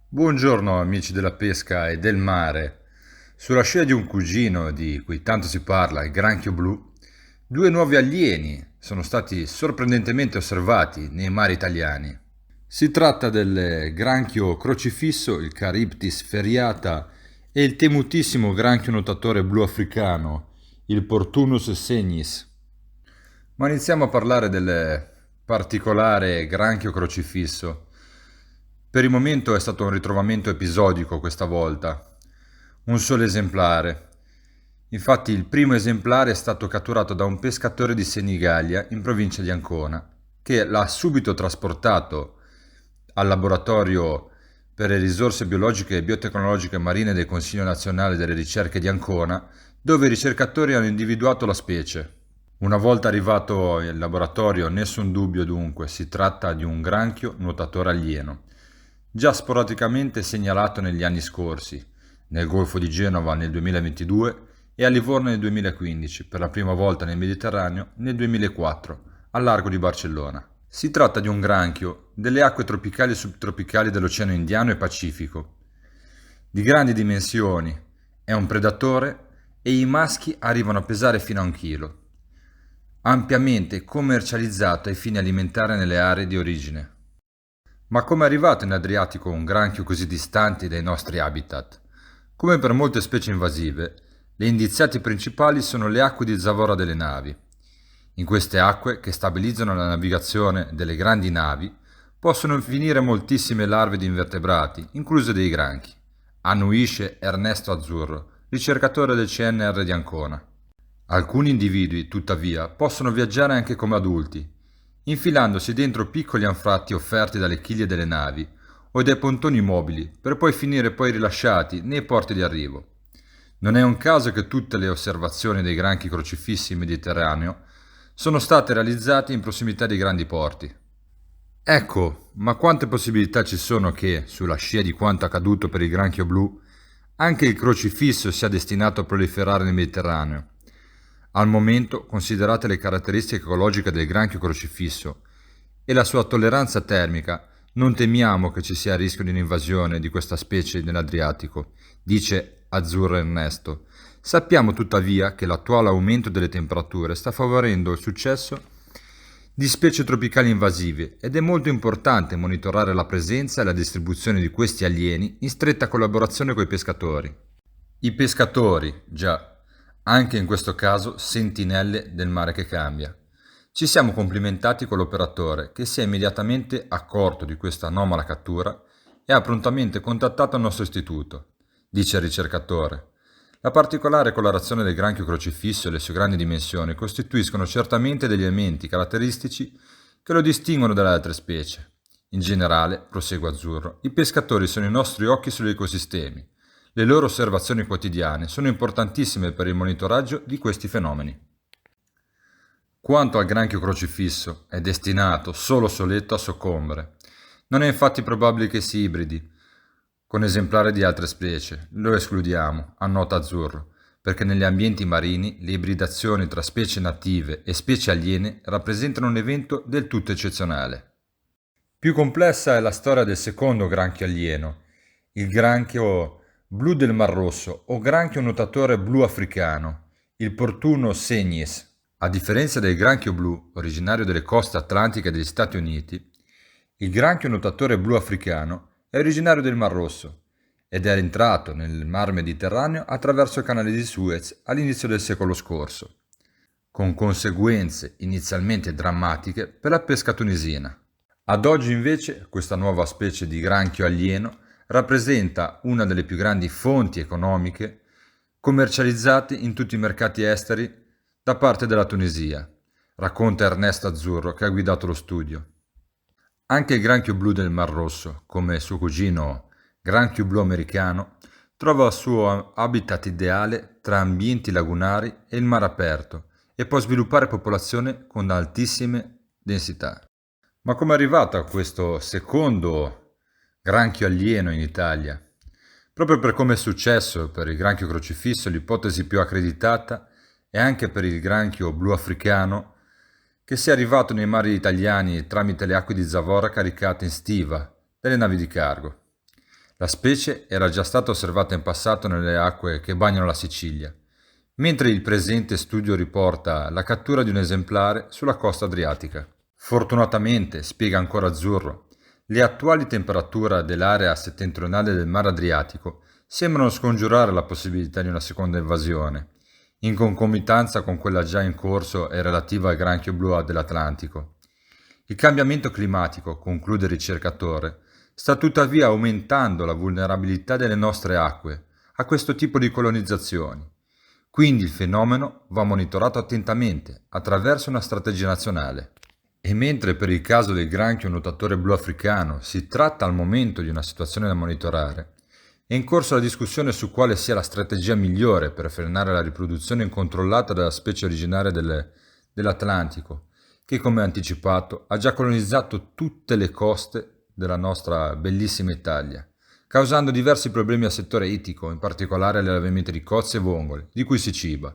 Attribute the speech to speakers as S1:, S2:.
S1: Buongiorno amici della pesca e del mare. Sulla scia di un cugino di cui tanto si parla, il granchio blu, due nuovi alieni sono stati sorprendentemente osservati nei mari italiani. Si tratta del granchio crocifisso, il Charybdis feriata, e il temutissimo granchio nuotatore blu africano, il Portunus segnis. Ma iniziamo a parlare del particolare granchio crocifisso. Per il momento è stato un ritrovamento episodico questa volta, un solo esemplare. Infatti il primo esemplare è stato catturato da un pescatore di Senigallia in provincia di Ancona, che l'ha subito trasportato al laboratorio per le risorse biologiche e biotecnologiche marine del Consiglio Nazionale delle Ricerche di Ancona, dove i ricercatori hanno individuato la specie. Una volta arrivato in laboratorio, nessun dubbio dunque, si tratta di un granchio nuotatore alieno, già sporadicamente segnalato negli anni scorsi, nel Golfo di Genova nel 2022 e a Livorno nel 2015, per la prima volta nel Mediterraneo nel 2004, al largo di Barcellona. Si tratta di un granchio delle acque tropicali e subtropicali dell'Oceano Indiano e Pacifico. Di grandi dimensioni, è un predatore e i maschi arrivano a pesare fino a 1 chilo. Ampiamente commercializzato ai fini alimentari nelle aree di origine. Ma come è arrivato in Adriatico un granchio così distante dai nostri habitat? Come per molte specie invasive, le indiziati principali sono le acque di zavorra delle navi. In queste acque, che stabilizzano la navigazione delle grandi navi, possono finire moltissime larve di invertebrati, incluse dei granchi, annuisce Ernesto Azzurro, ricercatore del CNR di Ancona. Alcuni individui, tuttavia, possono viaggiare anche come adulti, infilandosi dentro piccoli anfratti offerti dalle chiglie delle navi o dai pontoni mobili, per poi finire rilasciati nei porti di arrivo. Non è un caso che tutte le osservazioni dei granchi crocifissi in Mediterraneo sono state realizzate in prossimità dei grandi porti. Ecco, ma quante possibilità ci sono che, sulla scia di quanto accaduto per il granchio blu, anche il crocifisso sia destinato a proliferare nel Mediterraneo. Al momento, considerate le caratteristiche ecologiche del granchio crocifisso e la sua tolleranza termica, non temiamo che ci sia il rischio di un'invasione di questa specie nell'Adriatico, dice Azzurro Ernesto. Sappiamo tuttavia che l'attuale aumento delle temperature sta favorendo il successo di specie tropicali invasive ed è molto importante monitorare la presenza e la distribuzione di questi alieni in stretta collaborazione con i pescatori. I pescatori, già, anche in questo caso sentinelle del mare che cambia. Ci siamo complimentati con l'operatore che si è immediatamente accorto di questa anomala cattura e ha prontamente contattato il nostro istituto, dice il ricercatore. La particolare colorazione del granchio crocifisso e le sue grandi dimensioni costituiscono certamente degli elementi caratteristici che lo distinguono dalle altre specie. In generale, prosegue Azzurro, i pescatori sono i nostri occhi sugli ecosistemi. Le loro osservazioni quotidiane sono importantissime per il monitoraggio di questi fenomeni. Quanto al granchio crocifisso, è destinato, solo soletto, a soccombere. Non è infatti probabile che si ibridi con esemplari di altre specie, lo escludiamo, annota Azzurro, perché negli ambienti marini le ibridazioni tra specie native e specie aliene rappresentano un evento del tutto eccezionale. Più complessa è la storia del secondo granchio alieno, il granchio blu del Mar Rosso o granchio nuotatore blu africano, il Portunus segnis. A differenza del granchio blu, originario delle coste atlantiche degli Stati Uniti, il granchio nuotatore blu africano è originario del Mar Rosso ed è entrato nel Mar Mediterraneo attraverso il canale di Suez all'inizio del secolo scorso, con conseguenze inizialmente drammatiche per la pesca tunisina. Ad oggi invece questa nuova specie di granchio alieno rappresenta una delle più grandi fonti economiche commercializzate in tutti i mercati esteri da parte della Tunisia, racconta Ernesto Azzurro che ha guidato lo studio. Anche il granchio blu del Mar Rosso, come il suo cugino granchio blu americano, trova il suo habitat ideale tra ambienti lagunari e il mare aperto e può sviluppare popolazione con altissime densità. Ma come è arrivato a questo secondo granchio alieno in Italia? Proprio per come è successo per il granchio crocifisso, l'ipotesi più accreditata è anche per il granchio blu africano che sia arrivato nei mari italiani tramite le acque di Zavora caricate in stiva dalle navi di cargo. La specie era già stata osservata in passato nelle acque che bagnano la Sicilia, mentre il presente studio riporta la cattura di un esemplare sulla costa adriatica. Fortunatamente, spiega ancora Azzurro, le attuali temperature dell'area settentrionale del Mar Adriatico sembrano scongiurare la possibilità di una seconda invasione, in concomitanza con quella già in corso e relativa al granchio blu dell'Atlantico. Il cambiamento climatico, conclude il ricercatore, sta tuttavia aumentando la vulnerabilità delle nostre acque a questo tipo di colonizzazioni. Quindi il fenomeno va monitorato attentamente attraverso una strategia nazionale. E mentre per il caso del granchio nuotatore blu africano si tratta al momento di una situazione da monitorare, è in corso la discussione su quale sia la strategia migliore per frenare la riproduzione incontrollata della specie originaria dell'Atlantico, che come anticipato ha già colonizzato tutte le coste della nostra bellissima Italia, causando diversi problemi al settore ittico, in particolare all'allevamento di cozze e vongole, di cui si ciba.